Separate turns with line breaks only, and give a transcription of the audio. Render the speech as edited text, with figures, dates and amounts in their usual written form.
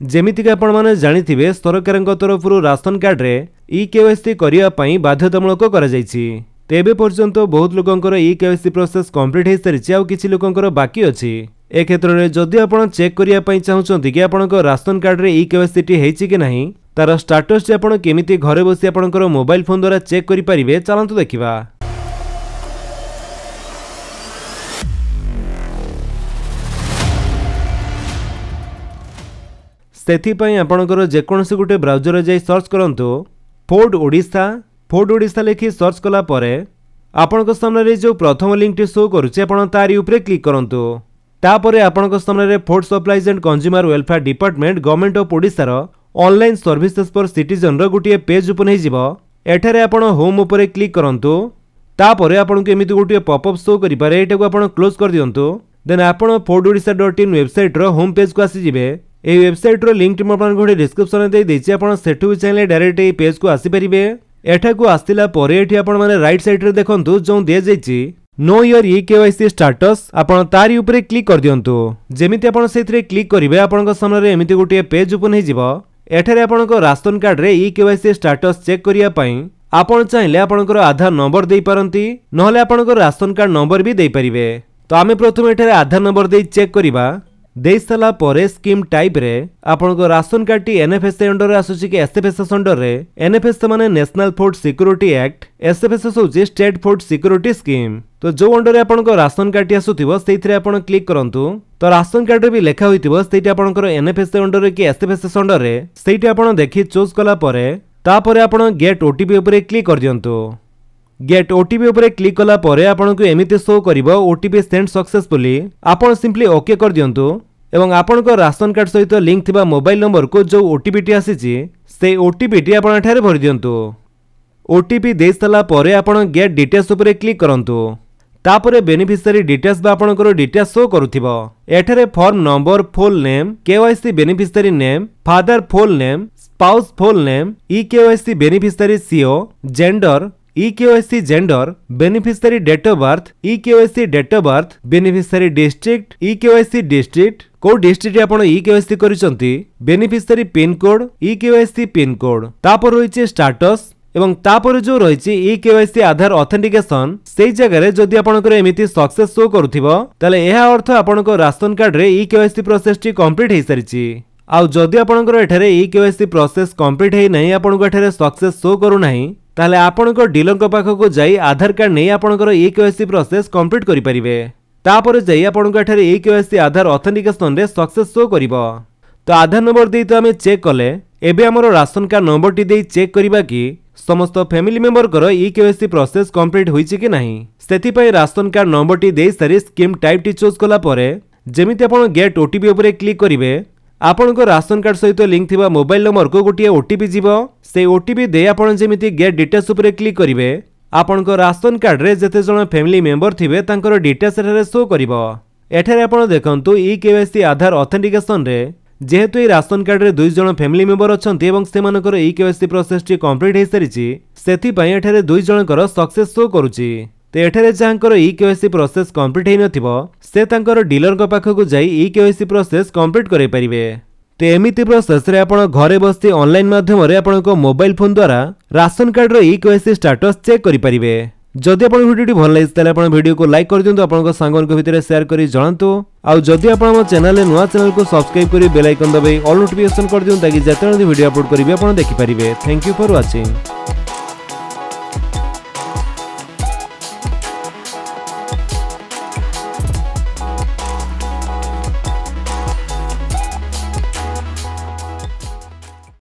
जेमितिक आपण माने जानिथिबे सरकारक तरफरु राशन कार्ड रे ई-केवाईसी करिया पई बाध्यतामूलक करा जायछि। तेबे पर्यंत बहुत लोकंकर ई-केवाईसी प्रोसेस कंप्लीट हे सारिछि आ किछि लोकंकर बाकी अछि। ए क्षेत्र में जदि आपण चेक करिया पई चाहुचंती कि आपणक राशन कार्ड रे ई-केवाईसी टी हेछि कि नाही तार स्टेटस जे आपण केमिति घरे बसी आपणकर मोबाइल फोन द्वारा चेक करि परिबे चलंतु देखिबा। सेथि पई आपणकर जेकोनसी गुटे ब्राउजर रे जाई सर्च करंतु फोर्ड ओडिशा लिखि सर्च कला परे आपणक सामने रे जो प्रथम लिंक टी शो करूचे आपण तारी ऊपर क्लिक करंतु। तापरे आपणक सामने रे food supplies and consumer welfare department government of Odisha रो ऑनलाइन सर्विसेज फॉर सिटीजन रो गुटिए पेज ओपन हे जिवो। एठारे आपण होम ऊपर क्लिक करंतु। तापरे आपणक एमिति गुटिए पॉपअप शो करि पारे एटाको आपण क्लोज कर दियंतु। देन आपण fordodisha.in वेबसाइट रो होम पेज को आसी जिवे। ए वेबसाइट रो लिंक म आपण गोटे डिस्क्रिप्शन दे देछि आपण सेठु भी चाहिले डायरेक्ट ए पेज को आसी परिबे। एठाको आस्तिला परे एठी आपण माने राइट साइड रे देखंतु जो दे जायछि नो योर ई-केवाईसी स्टेटस आपण तारी ऊपर क्लिक कर दियंतु। जेमिति आपण सेथरे क्लिक करिवे आपणक सामने रे एमिति गोटे पेज ओपन हे जिवो। एठारे आपणक राशन कार्ड रे ई-केवाईसी स्टेटस चेक करिया पई आपण चाहिले आपणकर आधार नंबर देई पारंती नहले आपणकर राशन कार्ड नंबर भी देई परिबे। तो आमे प्रथम एठारे आधार नंबर देई चेक करिबा। देई साला परे स्कीम टाइप रे आपनको राशन कार्ड टी एनएफएसए अंडर रे आसुची कि एसएफएसएस अंडर रे। एनएफएसए माने national food security act, SFSS होची स्टेट फूड सिक्योरिटी स्कीम। तो जो अंडर रे आपनको राशन कार्ड टी आसुथिबो सेइथरे आपण क्लिक करंतु। तो राशन कार्ड रे भी लेखा होइतिबो सेइटी आपनकर एनएफएसए अंडर रे कि एसएफएसएस अंडर रे सेइटी आपण देखि चूज कला परे तापरे आपण गेट ओटीपी ऊपर क्लिक कर दियंतु। गेट ओटीपी ऊपर क्लिक कला परे आपनको एमिति शो करिवो ओटीपी सेंड सक्सेसफुली। आपण सिंपली ओके कर दियंतु एवं आपनको राशन कार्ड सहित लिंक थिबा मोबाइल नंबर को जो ओटीपी टी आसीची से ओटीपी टी आपण एठारे भरि दियंतु। ओटीपी देई साला परे आपण गेट डिटेल्स ऊपर क्लिक करंतु। तापरे बेनिफिशियरी डिटेल्स बा आपनकर डिटेल्स शो करूथिबो। एठारे form number, full name, KYC beneficiary name, father full name, spouse full name, e KYC beneficiary CO, gender, e KYC gender, beneficiary date of birth, e KYC date of birth, beneficiary district, e KYC district को district आपण e KYC करिसंती, beneficiary pin code, e KYC pin code. तापर रहिছে status एवं तापर जो रहिছে e-KYC आधार authentication सेई जगह रे जदि आपनकर एमिति सक्सेस शो करूथिबो तले एहा अर्थ आपनको राशन कार्ड रे ई-केवाईसी प्रोसेस टी कंप्लीट हे सारिछि। आउ जदि आपनकर एठारे ई-केवाईसी प्रोसेस कंप्लीट हे नै आपनको एठारे सक्सेस शो करू नाही ताले आपनको डीलर को पाखो को जाई आधार कार्ड नै आपनकर ई-केवाईसी प्रोसेस कंप्लीट करि परिबे। तापर जाई आपनको एठारे ई-केवाईसी आधार ऑथेंटिकेशन रे सक्सेस शो करिवो। तो आधार नंबर देई तो आमे चेक कले एबे हमरो राशन कार्ड नंबर टी देई चेक करिबा कि समस्त फैमिली मेंबर करो ई-केवाईसी प्रोसेस कंप्लीट होईछि कि नाही। सेति पई राशन कार्ड नंबर टी देई सारी स्कीम टाइप टी चूज कला परे जेमिति आपण गेट ओटीपी ऊपर क्लिक करिवे आपनको राशन कार्ड सहित लिंक थिबा मोबाइल नंबर को गोटिए ओटीपी जीवो। से ओटीपी दे आपण जेमिति गेट डिटेल्स ऊपर क्लिक करिवे आपनको राशन कार्ड रे जते जण फैमिली मेंबर थिबे तांकर डिटेल्स रे शो करिवो। एठारे आपण देखंतु ई-केवाईसी आधार ऑथेंटिकेशन रे जेहेतु ए राशन कार्ड रे 2 जण फैमिली मेंबर अछंती एवं सेमानकर ई-केवाईसी प्रोसेस टी कंप्लीट हे सारिछि सेथि पई एठारे 2 जणकर सक्सेस शो करूछि। तो एठारे जांकर ई-केवाईसी प्रोसेस कंप्लीट हे नथिबो से तांकर डीलर को पाखकु जाई ई-केवाईसी प्रोसेस कंप्लीट करै परिबे। तो एमिति प्रोसेस रे आपण घरे बसती ऑनलाइन माध्यम रे आपण को मोबाइल फोन द्वारा राशन कार्ड रो ई-केवाईसी स्टेटस चेक करि परिबे। जदि आपण वीडियो भल लागिस ताले आपण वीडियो को लाइक कर दियंतु आपण सांगन को भितर शेयर करी जणांतु। आ जदि आपण हम चैनल रे नुवा चैनल को सब्सक्राइब करी बेल आइकन दबाई ऑल नोटिफिकेशन कर दियंतु ताकि जते वीडियो अपलोड करिवे आपण देखि परिबे। Thank you for watching.